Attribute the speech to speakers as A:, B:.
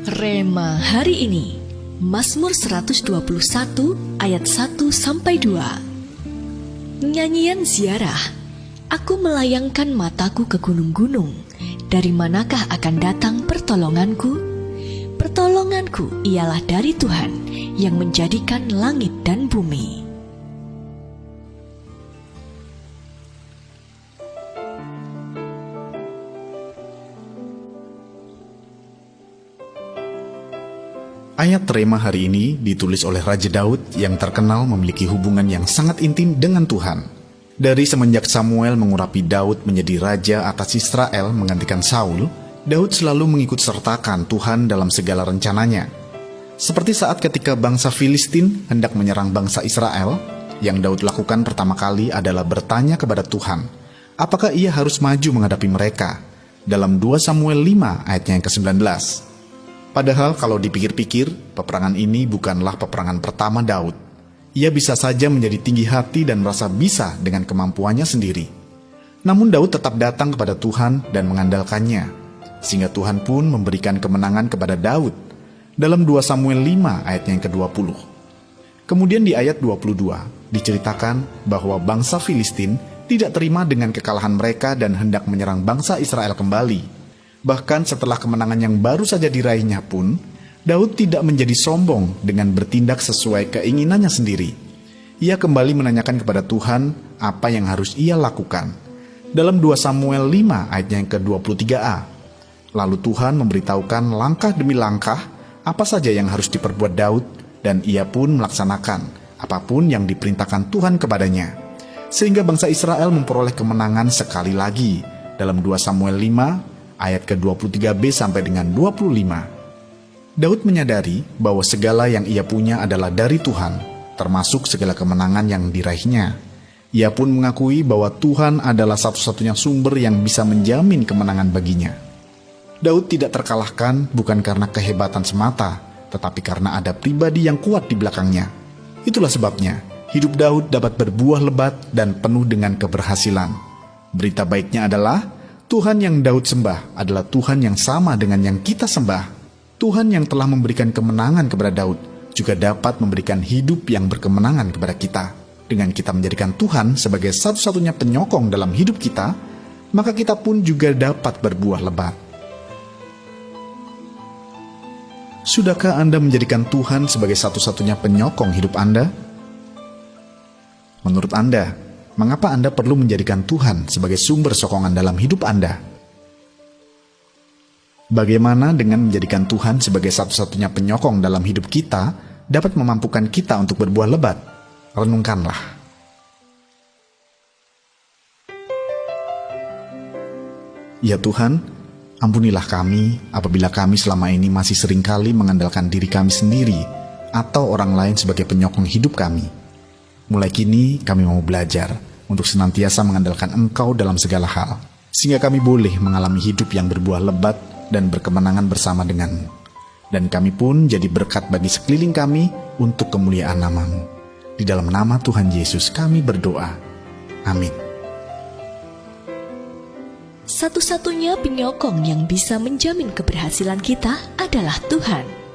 A: Rema hari ini, Mazmur 121 ayat 1-2. Nyanyian ziarah. Aku melayangkan mataku ke gunung-gunung. Dari manakah akan datang pertolonganku? Pertolonganku ialah dari Tuhan yang menjadikan langit dan bumi.
B: Ayat Rema hari ini ditulis oleh Raja Daud yang terkenal memiliki hubungan yang sangat intim dengan Tuhan. Dari semenjak Samuel mengurapi Daud menjadi raja atas Israel menggantikan Saul, Daud selalu mengikut sertakan Tuhan dalam segala rencananya. Seperti saat ketika bangsa Filistin hendak menyerang bangsa Israel, yang Daud lakukan pertama kali adalah bertanya kepada Tuhan, apakah ia harus maju menghadapi mereka? Dalam 2 Samuel 5 ayatnya yang ke-19. Padahal kalau dipikir-pikir, peperangan ini bukanlah peperangan pertama Daud. Ia bisa saja menjadi tinggi hati dan merasa bisa dengan kemampuannya sendiri. Namun Daud tetap datang kepada Tuhan dan mengandalkannya, sehingga Tuhan pun memberikan kemenangan kepada Daud. Dalam 2 Samuel 5 ayatnya yang ke-20. Kemudian di ayat 22 diceritakan bahwa bangsa Filistin tidak terima dengan kekalahan mereka dan hendak menyerang bangsa Israel kembali. Bahkan setelah kemenangan yang baru saja diraihnya pun, Daud tidak menjadi sombong dengan bertindak sesuai keinginannya sendiri. Ia kembali menanyakan kepada Tuhan apa yang harus ia lakukan. Dalam 2 Samuel 5 ayatnya yang ke-23a. Lalu Tuhan memberitahukan langkah demi langkah apa saja yang harus diperbuat Daud, dan ia pun melaksanakan apapun yang diperintahkan Tuhan kepadanya. Sehingga bangsa Israel memperoleh kemenangan sekali lagi. Dalam 2 Samuel 5 ayat ke-23b sampai dengan 25. Daud menyadari bahwa segala yang ia punya adalah dari Tuhan, termasuk segala kemenangan yang diraihnya. Ia pun mengakui bahwa Tuhan adalah satu-satunya sumber yang bisa menjamin kemenangan baginya. Daud tidak terkalahkan bukan karena kehebatan semata, tetapi karena ada pribadi yang kuat di belakangnya. Itulah sebabnya, hidup Daud dapat berbuah lebat dan penuh dengan keberhasilan. Berita baiknya adalah, Tuhan yang Daud sembah adalah Tuhan yang sama dengan yang kita sembah. Tuhan yang telah memberikan kemenangan kepada Daud juga dapat memberikan hidup yang berkemenangan kepada kita. Dengan kita menjadikan Tuhan sebagai satu-satunya penyokong dalam hidup kita, maka kita pun juga dapat berbuah lebat. Sudahkah Anda menjadikan Tuhan sebagai satu-satunya penyokong hidup Anda? Menurut Anda, mengapa Anda perlu menjadikan Tuhan sebagai sumber sokongan dalam hidup Anda? Bagaimana dengan menjadikan Tuhan sebagai satu-satunya penyokong dalam hidup kita dapat memampukan kita untuk berbuah lebat? Renungkanlah. Ya Tuhan, ampunilah kami apabila kami selama ini masih seringkali mengandalkan diri kami sendiri atau orang lain sebagai penyokong hidup kami. Mulai kini kami mau belajar untuk senantiasa mengandalkan Engkau dalam segala hal, sehingga kami boleh mengalami hidup yang berbuah lebat dan berkemenangan bersama denganmu. Dan kami pun jadi berkat bagi sekeliling kami untuk kemuliaan nama-Mu. Di dalam nama Tuhan Yesus kami berdoa. Amin.
A: Satu-satunya penyokong yang bisa menjamin keberhasilan kita adalah Tuhan.